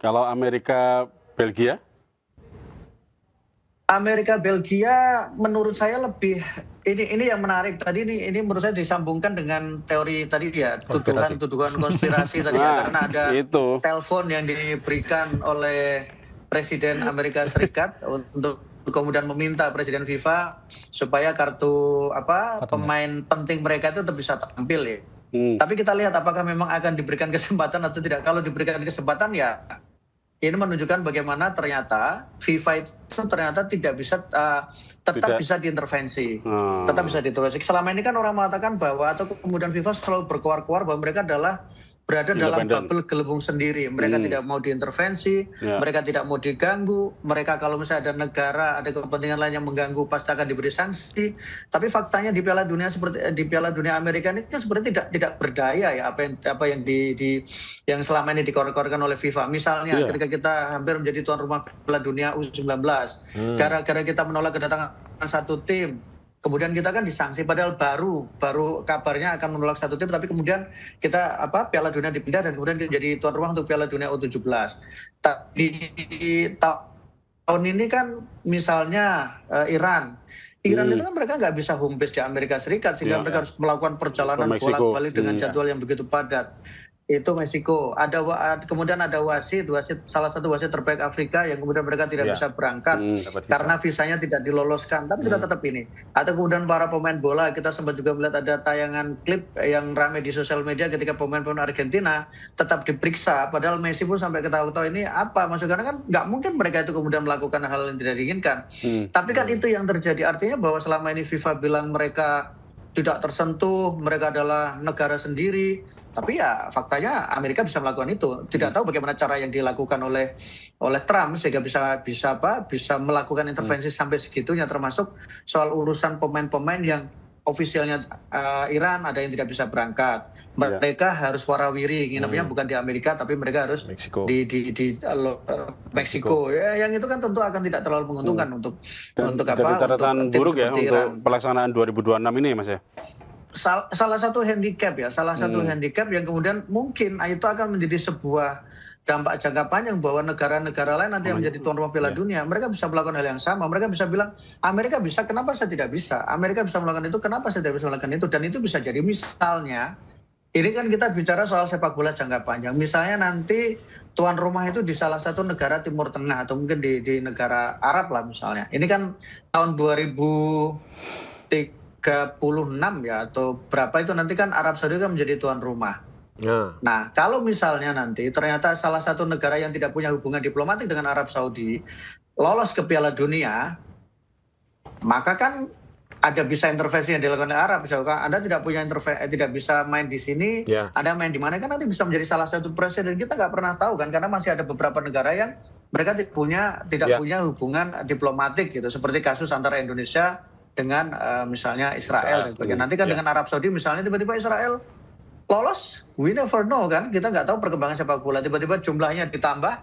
Kalau Amerika, Belgia? Amerika Belgia menurut saya lebih ini yang menarik tadi ini menurut saya disambungkan dengan teori tadi ya tuduhan konspirasi tadi ya, karena ada itu telepon yang diberikan oleh Presiden Amerika Serikat untuk kemudian meminta Presiden FIFA supaya kartu pemain penting mereka itu tetap bisa tampil ya. Tapi kita lihat apakah memang akan diberikan kesempatan atau tidak. Kalau diberikan kesempatan ya ini menunjukkan bagaimana ternyata FIFA itu ternyata tidak bisa bisa diintervensi, tetap bisa diintervensi. Selama ini kan orang mengatakan bahwa atau kemudian FIFA selalu berkuar-kuar bahwa mereka adalah berada dalam bubble gelembung sendiri. Mereka tidak mau diintervensi, mereka tidak mau diganggu. Mereka kalau misalnya ada negara, ada kepentingan lain yang mengganggu, pasti akan diberi sanksi. Tapi faktanya di Piala Dunia seperti di Piala Dunia Amerika ini kan seperti tidak berdaya ya apa yang yang selama ini dikor-korkan oleh FIFA. Misalnya ketika kita hampir menjadi tuan rumah Piala Dunia U19, gara-gara kita menolak kedatangan satu tim. Kemudian kita kan disanksi, padahal baru kabarnya akan menolak satu tim, tapi kemudian kita Piala Dunia dipindah dan kemudian jadi tuan rumah untuk Piala Dunia U17. Di tahun ini kan misalnya Iran itu kan mereka nggak bisa home base di Amerika Serikat sehingga mereka harus melakukan perjalanan bolak-balik dengan jadwal yang begitu padat. Itu Meksiko. Kemudian ada wasit salah satu wasit terbaik Afrika yang kemudian mereka tidak bisa berangkat karena visanya tidak diloloskan, tapi juga tetap ini. Atau kemudian para pemain bola, kita sempat juga melihat ada tayangan klip yang ramai di sosial media ketika pemain-pemain Argentina tetap diperiksa, padahal Messi pun sampai ketawa-ketawa ini apa maksudnya, karena kan nggak mungkin mereka itu kemudian melakukan hal yang tidak diinginkan. Tapi kan itu yang terjadi, artinya bahwa selama ini FIFA bilang mereka tidak tersentuh, mereka adalah negara sendiri. Tapi ya faktanya Amerika bisa melakukan itu. Tidak tahu bagaimana cara yang dilakukan oleh Trump sehingga bisa melakukan intervensi sampai segitunya, termasuk soal urusan pemain-pemain yang ofisialnya Iran ada yang tidak bisa berangkat. Mereka harus warawiri, nginepnya bukan di Amerika tapi mereka harus di Meksiko. Ya, yang itu kan tentu akan tidak terlalu menguntungkan untuk catatan buruk ya untuk pelaksanaan 2026 ini Mas ya. Salah satu handicap yang kemudian mungkin itu akan menjadi sebuah dampak jangka panjang bahwa negara-negara lain nanti yang menjadi tuan rumah Piala Dunia, mereka bisa melakukan hal yang sama. Mereka bisa bilang, Amerika bisa, kenapa saya tidak bisa? Amerika bisa melakukan itu, kenapa saya tidak bisa melakukan itu? Dan itu bisa jadi misalnya, ini kan kita bicara soal sepak bola jangka panjang. Misalnya nanti tuan rumah itu di salah satu negara Timur Tengah atau mungkin di negara Arab lah misalnya. Ini kan tahun 2036 ya atau berapa itu nanti kan Arab Saudi kan menjadi tuan rumah. Nah, kalau misalnya nanti ternyata salah satu negara yang tidak punya hubungan diplomatik dengan Arab Saudi lolos ke Piala Dunia, maka kan ada bisa intervensi yang dilakukan oleh Arab. Misalkan Anda tidak punya tidak bisa main di sini, Anda main di mana kan nanti bisa menjadi salah satu presiden. Kita nggak pernah tahu kan, karena masih ada beberapa negara yang mereka tidak punya hubungan diplomatik gitu, seperti kasus antara Indonesia dengan misalnya Israel dan sebagainya. Nanti kan dengan Arab Saudi misalnya tiba-tiba Israel lolos, we never know kan, kita nggak tahu perkembangan sepak bola, tiba-tiba jumlahnya ditambah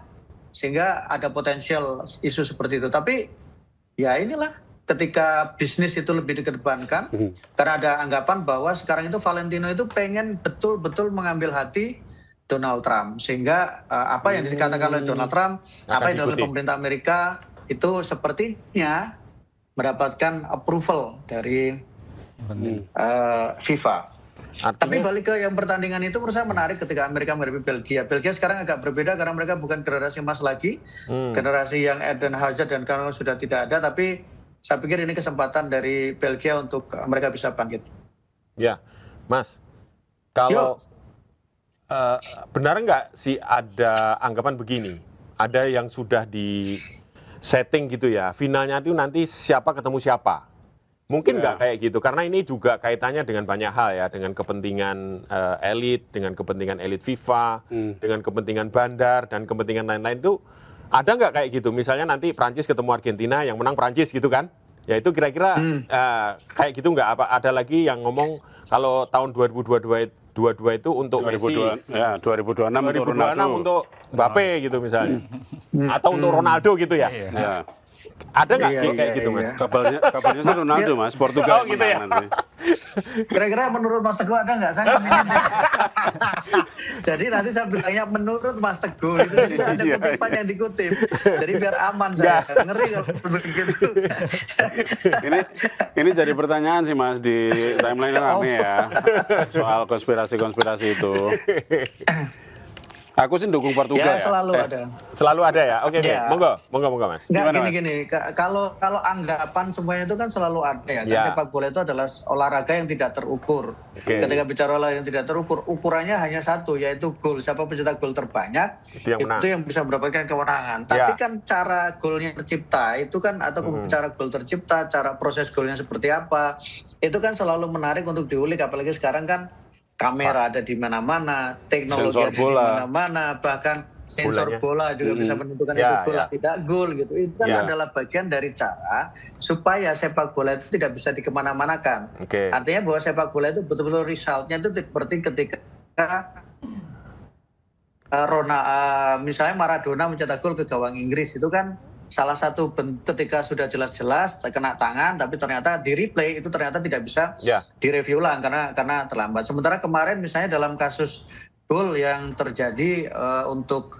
sehingga ada potensial isu seperti itu. Tapi ya inilah ketika bisnis itu lebih dikedepankan, karena ada anggapan bahwa sekarang itu Valentino itu pengen betul-betul mengambil hati Donald Trump, sehingga apa yang dikatakan oleh Donald Trump, apa yang dilakukan pemerintah Amerika itu sepertinya mendapatkan approval dari FIFA. Tapi balik ke yang pertandingan itu menurut saya menarik ketika Amerika menghadapi Belgia. Belgia sekarang agak berbeda karena mereka bukan generasi emas lagi, generasi yang Eden Hazard dan Kano sudah tidak ada. Tapi saya pikir ini kesempatan dari Belgia untuk mereka bisa bangkit. Ya, Mas, kalau benar nggak sih ada anggapan begini? Ada yang sudah di setting gitu ya, finalnya itu nanti siapa ketemu siapa? Mungkin nggak kayak gitu, karena ini juga kaitannya dengan banyak hal ya, dengan kepentingan elit, dengan kepentingan elit FIFA, dengan kepentingan bandar, dan kepentingan lain-lain itu ada nggak kayak gitu? Misalnya nanti Prancis ketemu Argentina, yang menang Prancis gitu kan? Ya itu kira-kira kayak gitu nggak? Apa ada lagi yang ngomong kalau tahun 2022 itu untuk Messi, 2026 untuk Mbappe gitu misalnya, atau untuk Ronaldo gitu ya? Ada nggak kayak gitu Mas? Kabarnya sih Ronaldo Mas, Portugal gitu ya? nanti. Kira-kira menurut Mas Teguh ada nggak saya ngomongin? Jadi nanti saya bilangnya menurut Mas Teguh itu bisa ada kutipan yang dikutip. Jadi biar aman saya. Ngeri kalau begitu. Ini jadi pertanyaan sih Mas di timeline rame ya soal konspirasi itu. Aku sih dukung Portugal Ya selalu ada. Selalu ada ya? Oke, Ya. monggo Mas. Nggak Gimana, Mas? gini. Kalau anggapan semuanya itu kan selalu ada ya. Kan Ya. sepak bola itu adalah olahraga yang tidak terukur. Oke. Ketika bicara olahraga yang tidak terukur, ukurannya hanya satu, yaitu gol. Siapa pencetak gol terbanyak, Itu yang menang. itu yang bisa mendapatkan kemenangan. Ya. Tapi kan cara golnya tercipta itu kan, atau cara gol tercipta, cara proses golnya seperti apa, itu kan selalu menarik untuk diulik. Apalagi sekarang kan kamera ada di mana-mana, teknologi Sensor ada di bola. mana-mana, bahkan sensor Bolanya. bola juga bisa menentukan Ya, itu gol ya. atau tidak gol gitu. Itu kan Ya. adalah bagian dari cara supaya sepak bola itu tidak bisa dikemana-manakan. Oke. Artinya bahwa sepak bola itu betul-betul resultnya itu seperti ketika misalnya Maradona mencetak gol ke gawang Inggris, itu kan salah satu ketika sudah jelas-jelas kena tangan, tapi ternyata di replay itu ternyata tidak bisa Ya. direview ulang karena terlambat. Sementara kemarin misalnya dalam kasus gol yang terjadi untuk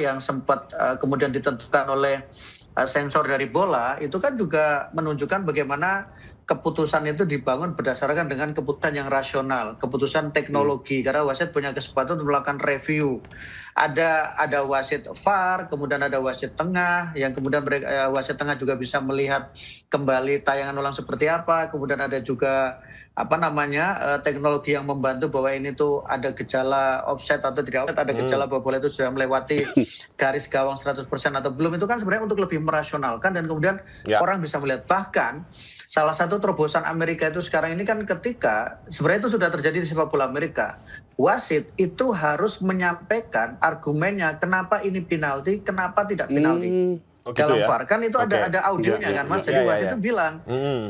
yang sempat kemudian ditentukan oleh sensor dari bola, itu kan juga menunjukkan bagaimana keputusan itu dibangun berdasarkan dengan keputusan yang rasional, keputusan teknologi, karena wasit punya kesempatan untuk melakukan review. Ada wasit VAR, kemudian ada wasit tengah, yang kemudian wasit tengah juga bisa melihat kembali tayangan ulang seperti apa, kemudian ada juga teknologi yang membantu bahwa ini tuh ada gejala offside atau tidak offside, ada gejala bahwa bola itu sudah melewati garis gawang 100% atau belum. Itu kan sebenarnya untuk lebih merasionalkan dan kemudian orang bisa melihat. Bahkan salah satu terobosan Amerika itu sekarang ini kan ketika sebenarnya itu sudah terjadi di sepak bola Amerika, wasit itu harus menyampaikan argumennya kenapa ini penalti, kenapa tidak penalti. Dalam gitu ya? VAR kan itu ada audionya kan Mas. Jadi wasit itu bilang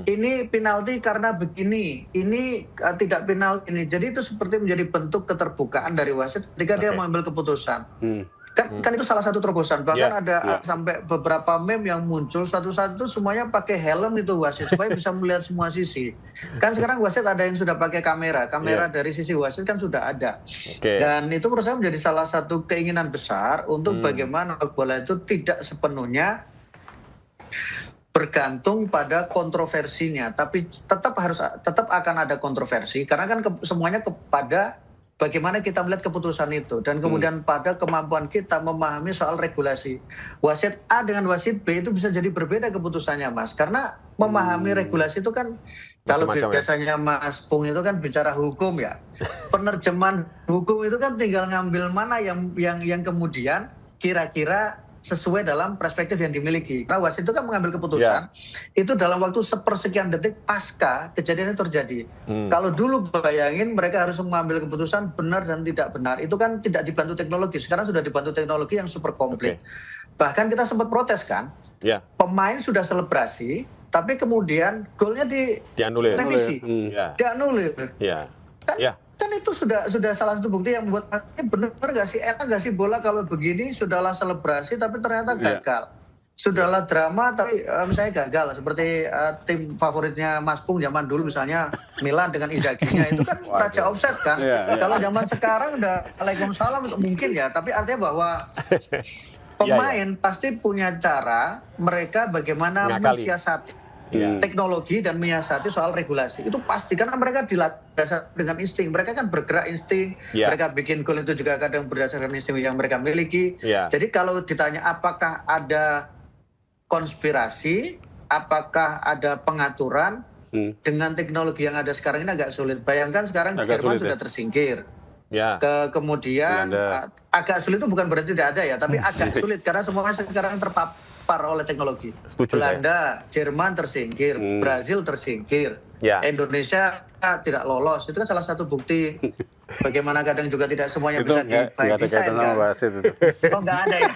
ini penalti karena begini, ini tidak penalti ini. Jadi itu seperti menjadi bentuk keterbukaan dari wasit ketika dia mengambil keputusan. Kan itu salah satu terobosan. Bahkan ada sampai beberapa meme yang muncul, satu-satu itu semuanya pakai helm itu wasit supaya bisa melihat semua sisi. Kan sekarang wasit ada yang sudah pakai kamera dari sisi wasit kan sudah ada. Dan itu menurut saya menjadi salah satu keinginan besar untuk bagaimana bola itu tidak sepenuhnya bergantung pada kontroversinya, tapi tetap akan ada kontroversi karena kan semuanya kepada bagaimana kita melihat keputusan itu dan kemudian pada kemampuan kita memahami soal regulasi. Wasit A dengan wasit B itu bisa jadi berbeda keputusannya, Mas. Karena memahami regulasi itu kan kalau biasanya Mas Pung itu kan bicara hukum ya. Penerjemahan hukum itu kan tinggal ngambil mana yang kemudian kira-kira sesuai dalam perspektif yang dimiliki. Karena wasit itu kan mengambil keputusan itu dalam waktu sepersekian detik pasca kejadian itu terjadi. Kalau dulu bayangin mereka harus mengambil keputusan benar dan tidak benar, itu kan tidak dibantu teknologi. Sekarang sudah dibantu teknologi yang super komplit. Bahkan kita sempat protes kan, pemain sudah selebrasi, tapi kemudian golnya dianulir, revisi, dianulir. Kan itu sudah salah satu bukti yang membuat ini benar nggak sih, enak nggak sih bola kalau begini, sudahlah selebrasi tapi ternyata gagal. Sudahlah drama tapi misalnya gagal, seperti tim favoritnya Mas Pung zaman dulu misalnya Milan dengan Inzaghi-nya itu kan raja offset kan. Kalau zaman sekarang udah Waalaikumsalam itu mungkin ya, tapi artinya bahwa pemain pasti punya cara mereka bagaimana mensiasati teknologi dan menyiasati soal regulasi. Itu pasti karena mereka dilandasi dengan insting. Mereka kan bergerak insting. Mereka bikin gol itu juga kadang berdasarkan insting yang mereka miliki. Jadi kalau ditanya apakah ada konspirasi, apakah ada pengaturan dengan teknologi yang ada sekarang ini agak sulit. Bayangkan sekarang Jerman sudah tersingkir. Kemudian agak sulit itu bukan berarti tidak ada ya, tapi agak sulit karena semuanya sekarang terpapar oleh teknologi. Belanda, Jerman tersingkir, Brazil tersingkir, Indonesia tidak lolos. Itu kan salah satu bukti bagaimana kadang juga tidak semuanya bisa by design kan. Oh nggak ada ya.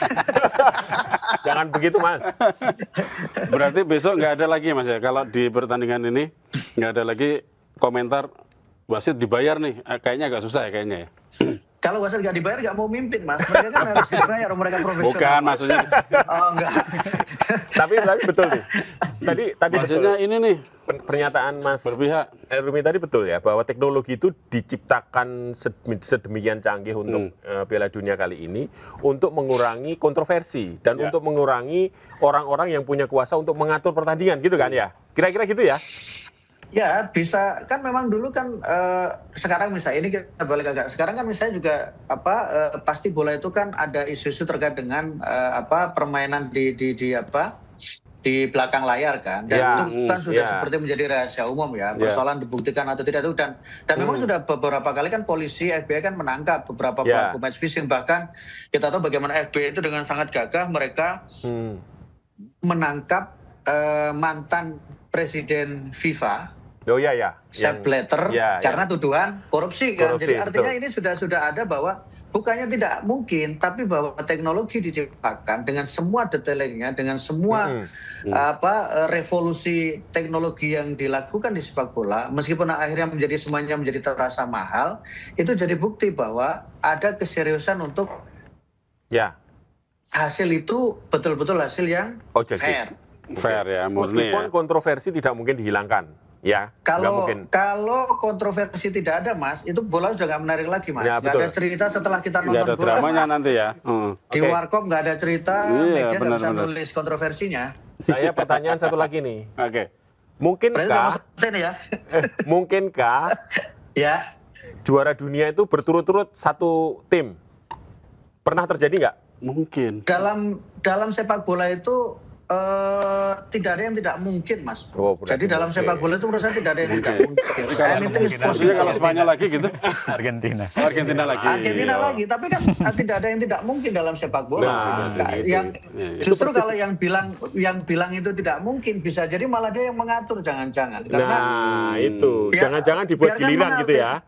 Jangan begitu Mas. Berarti besok nggak ada lagi Mas ya, kalau di pertandingan ini nggak ada lagi komentar wasit dibayar nih, kayaknya agak susah ya kayaknya ya. Kalau wasit nggak dibayar nggak mau mimpin, Mas. Mereka kan harus dibayar, mereka profesional. Bukan, maksudnya Oh enggak. Tapi betul nih. Tadi maksudnya betul. ini nih Pernyataan Mas berpihak. Rumi tadi betul ya, bahwa teknologi itu diciptakan sedemikian canggih untuk Piala Dunia kali ini untuk mengurangi kontroversi dan untuk mengurangi orang-orang yang punya kuasa untuk mengatur pertandingan, gitu kan ya? Kira-kira gitu ya? Ya bisa, kan memang dulu kan sekarang misalnya ini kita balik agak, sekarang kan misalnya juga pasti bola itu kan ada isu-isu terkait dengan permainan di belakang layar kan, dan itu kan sudah seperti menjadi rahasia umum ya, persoalan dibuktikan atau tidak itu, dan memang sudah beberapa kali kan polisi FBI kan menangkap beberapa pelaku match fixing, bahkan kita tahu bagaimana FBI itu dengan sangat gagah mereka menangkap mantan presiden FIFA Sepp Blatter karena tuduhan korupsi kan. Jadi artinya ini sudah ada bahwa bukannya tidak mungkin, tapi bahwa teknologi diciptakan dengan semua detailnya, dengan semua revolusi teknologi yang dilakukan di sepak bola, meskipun akhirnya semuanya menjadi terasa mahal, itu jadi bukti bahwa ada keseriusan untuk hasil itu betul-betul hasil yang fair ya, murni meskipun kontroversi tidak mungkin dihilangkan. Ya, kalau kontroversi tidak ada, Mas, itu bola sudah nggak menarik lagi, Mas. Nggak ada cerita setelah kita nonton ada bola, dramanya Mas. nanti ya. Di Warkop nggak ada cerita, media nggak bisa nulis kontroversinya. Saya pertanyaan satu lagi nih. Oke. Mungkinkah juara dunia itu berturut-turut satu tim? Pernah terjadi nggak? Mungkin. Dalam sepak bola itu tidak ada yang tidak mungkin, Mas. Jadi dalam sepak bola itu menurut saya tidak ada yang tidak mungkin. Maksudnya kalau Spanyol lagi gitu? Argentina lagi. Tapi kan tidak ada yang tidak mungkin dalam sepak bola. Justru kalau yang bilang itu tidak mungkin, bisa jadi malah dia yang mengatur, jangan-jangan. Itu. Jangan-jangan dibuat giliran gitu ya.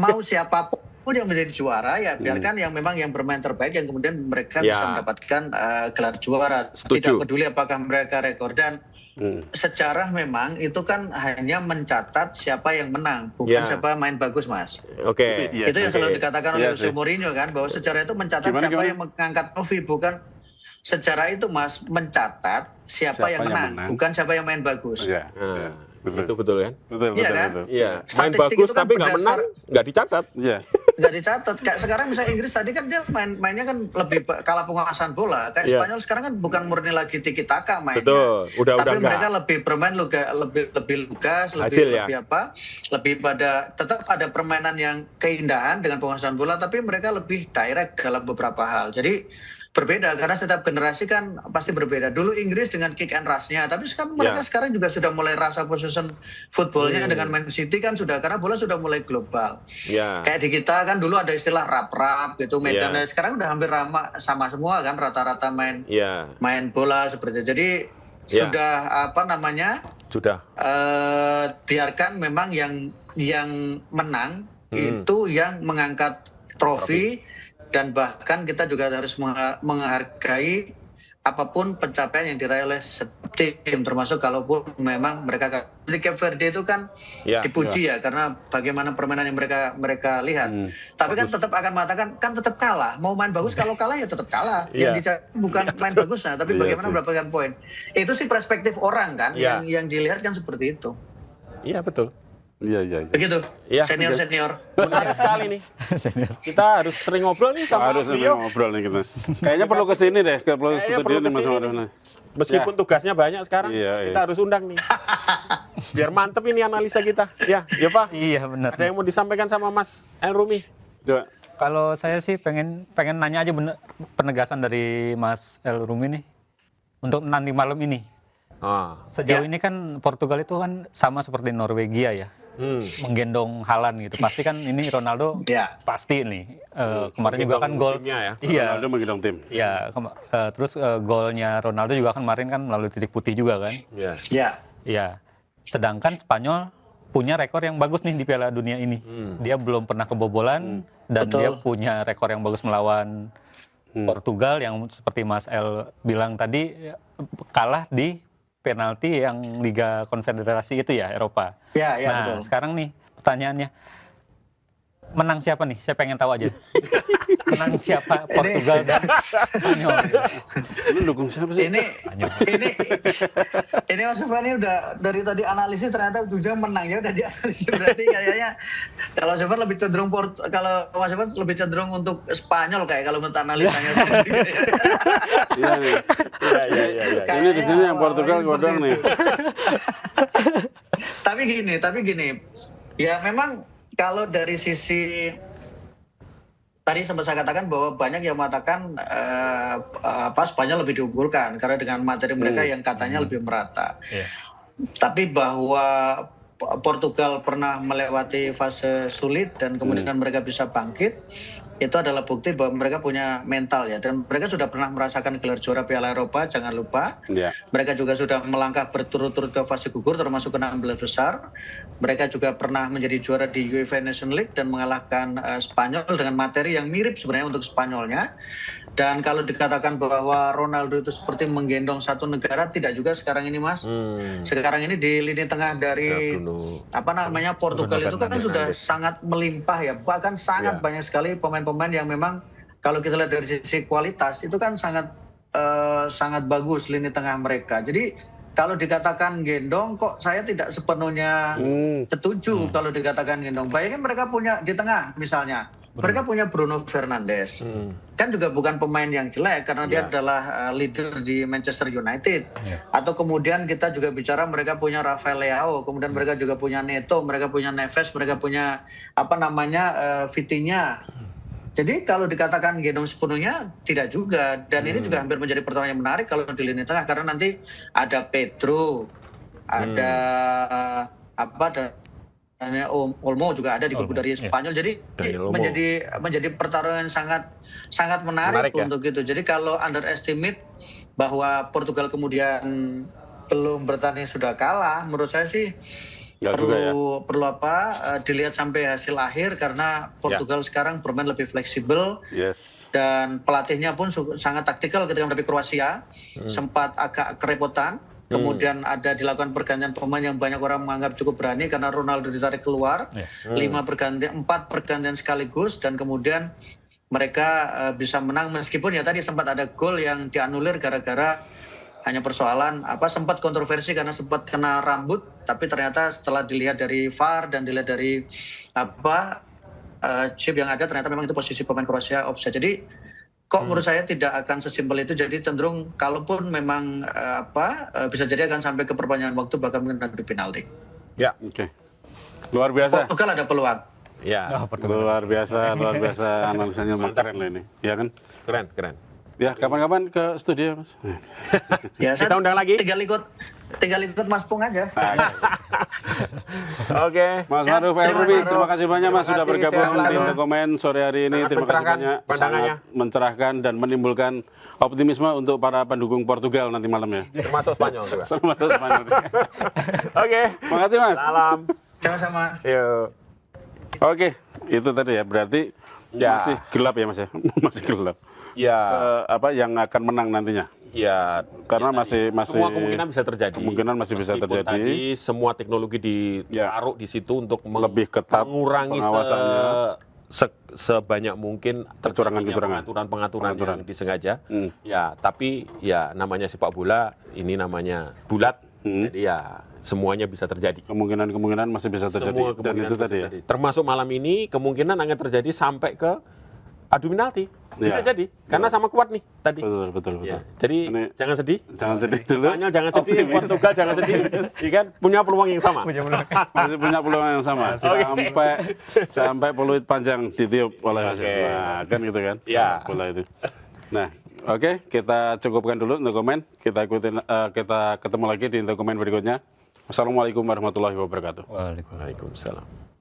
Mau siapapun yang menjadi juara ya biarkan yang memang yang bermain terbaik yang kemudian mereka bisa mendapatkan gelar juara. Tidak peduli apakah mereka rekor, dan sejarah memang itu kan hanya mencatat siapa yang menang, bukan siapa main bagus, Mas. Itu yang selalu dikatakan oleh Jose Mourinho kan, bahwa sejarah itu mencatat siapa yang mengangkat trofi, bukan sejarah itu, Mas, mencatat siapa yang menang, bukan siapa yang main bagus. Itu betul kan? Betul. Iya. Main bagus kan tapi nggak menang, nggak dicatat. Nggak dicatat. Kayak sekarang misalnya Inggris tadi kan dia mainnya kan lebih kalah penguasaan bola. Kayak Spanyol sekarang kan bukan murni lagi tiki taka mainnya. Betul. Tapi mereka lebih bermain lebih lugas, lebih pada tetap ada permainan yang keindahan dengan penguasaan bola, tapi mereka lebih direct dalam beberapa hal. Jadi berbeda karena setiap generasi kan pasti berbeda. Dulu Inggris dengan kick and rush-nya, tapi sekarang mereka sekarang juga sudah mulai rasa possession football-nya dengan Man City kan sudah, karena bola sudah mulai global. Kayak di kita kan dulu ada istilah rap-rap gitu, medannya sekarang udah hampir sama semua kan, rata-rata main bola seperti itu. Jadi sudah biarkan memang yang menang itu yang mengangkat trofi. Dan bahkan kita juga harus menghargai apapun pencapaian yang diraih oleh tim, termasuk kalaupun memang mereka di Cape Verde itu kan dipuji karena bagaimana permainan yang mereka lihat. Tapi kan tetap akan mengatakan kan tetap kalah. Mau main bagus, kalau kalah ya tetap kalah. Yang dicari bukan main bagusnya, tapi bagaimana mendapatkan poin. Itu sih perspektif orang kan, yang dilihat kan seperti itu. Iya betul. Iya. Begitu. Senior. Menarik sekali nih. Kita harus sering ngobrol nih sama beliau. Kayaknya perlu ke sini deh, ke studio nih Mas Marwan. Meskipun tugasnya banyak sekarang, kita harus undang nih. Biar mantep ini analisa kita. Ya Pak. Iya benar. Ada yang mau disampaikan sama Mas Rumi? Coba. Kalau saya sih pengen nanya aja penegasan dari Mas El Rumi nih untuk nanti malam ini. Sejauh ini kan Portugal itu kan sama seperti Norwegia ya. Menggendong Haaland gitu. Pasti kan ini Ronaldo pasti nih. Kemarin juga kan gol. Ronaldo menggendong tim. Iya. Terus golnya Ronaldo juga kan kemarin kan melalui titik putih juga kan. Iya. Sedangkan Spanyol punya rekor yang bagus nih di Piala Dunia ini. Dia belum pernah kebobolan dan dia punya rekor yang bagus melawan Portugal yang seperti Mas El bilang tadi kalah di penalti yang Liga Konfederasi itu ya, Eropa. Nah, betul. Sekarang nih pertanyaannya, menang siapa nih? Saya pengen tahu aja. Menang siapa Portugal dan Spanyol? Lu dukung siapa sih? Ini Mas Sofyan udah dari tadi analisis ternyata ujungnya menang ya, udah dianalisis berarti kayaknya kalau Sofyan lebih cenderung kalau Mas Sofyan lebih cenderung untuk Spanyol kayak kalau menurut analisanya. Iya. Ini di sini yang Portugal godong nih. Tapi gini. Ya memang kalau dari sisi tadi sempat saya katakan bahwa banyak yang mengatakan Spanyol lebih diunggulkan karena dengan materi mereka yang katanya lebih merata. Tapi bahwa Portugal pernah melewati fase sulit dan kemudian mereka bisa bangkit, itu adalah bukti bahwa mereka punya mental ya, dan mereka sudah pernah merasakan gelar juara Piala Eropa, jangan lupa. Mereka juga sudah melangkah berturut-turut ke fase gugur termasuk ke 16 besar. Mereka juga pernah menjadi juara di UEFA Nations League dan mengalahkan Spanyol dengan materi yang mirip sebenarnya untuk Spanyolnya. Dan kalau dikatakan bahwa Ronaldo itu seperti menggendong satu negara, tidak juga sekarang ini Mas. Sekarang ini di lini tengah dari Portugal itu kan sudah sangat melimpah ya, bahkan sangat banyak sekali pemain-pemain yang memang kalau kita lihat dari sisi kualitas itu kan sangat bagus lini tengah mereka. Jadi kalau dikatakan gendong, kok saya tidak sepenuhnya setuju kalau dikatakan gendong. Bayangin mereka punya di tengah misalnya. Mereka punya Bruno Fernandes, kan juga bukan pemain yang jelek karena dia adalah leader di Manchester United. Atau kemudian kita juga bicara mereka punya Rafael Leao, kemudian mereka juga punya Neto, mereka punya Neves, mereka punya Vitinha. Jadi kalau dikatakan gendong sepenuhnya tidak juga, dan ini juga hampir menjadi pertanyaan yang menarik kalau di lini tengah karena nanti ada Pedro, ada Olmo juga ada di kubu dari Spanyol, jadi menjadi pertarungan yang sangat menarik untuk itu. Jadi kalau underestimate bahwa Portugal kemudian belum bertanding sudah kalah, menurut saya sih perlu dilihat sampai hasil akhir karena Portugal sekarang bermain lebih fleksibel dan pelatihnya pun sangat taktikal ketika menghadapi Kroasia, sempat agak kerepotan. Kemudian ada dilakukan pergantian pemain yang banyak orang menganggap cukup berani karena Ronaldo ditarik keluar, 4 pergantian sekaligus, dan kemudian mereka bisa menang meskipun ya tadi sempat ada gol yang dianulir gara-gara hanya persoalan sempat kontroversi karena sempat kena rambut, tapi ternyata setelah dilihat dari VAR dan dilihat dari chip yang ada ternyata memang itu posisi pemain Kroasia offside. Jadi menurut saya tidak akan sesimpel itu, jadi cenderung kalaupun memang bisa jadi akan sampai ke perpanjangan waktu bahkan mungkin di penalti. Luar biasa. Portugal ada peluang. Luar biasa analisanya keren loh ini. Ya kan? Keren. Ya, kapan-kapan ke studio, Mas. Ya, kita undang lagi. Tinggal ikut Mas Pung aja. Oke. Mas Maruf Elrubi, terima kasih banyak Mas sudah bergabung di Indokomen sore hari ini. Terima kasih banyak. Sangat mencerahkan dan menimbulkan optimisme untuk para pendukung Portugal nanti malam ya. Termasuk Spanyol juga. Oke. Makasih Mas. Salam. Sama-sama. Yuk. Oke, itu tadi ya. Berarti masih gelap ya Mas ya. Masih gelap. Yang akan menang nantinya. Karena masih semua kemungkinan bisa terjadi. Kemungkinan masih bisa terjadi. Tadi semua teknologi ditaruh di situ untuk lebih ketat mengurangi sebanyak mungkin kecurangan-kecurangan, pengaturan yang disengaja. Tapi namanya sepak bola, ini namanya bulat. Jadi semuanya bisa terjadi. Kemungkinan masih bisa terjadi. Dan itu tadi ya. Termasuk malam ini kemungkinan akan terjadi sampai ke adu penalti. Bisa jadi karena sama kuat nih tadi. Betul. Jadi jangan sedih dulu. Spanyol jangan sedih, Portugal jangan sedih. Kan punya peluang yang sama. Masih punya peluang yang sama. Sampai peluit panjang ditiup oleh kan gitu kan. Bola itu. Nah, oke, kita cukupkan dulu untuk komen. Kita ketemu lagi di Indokomen berikutnya. Wassalamualaikum warahmatullahi wabarakatuh. Waalaikumsalam.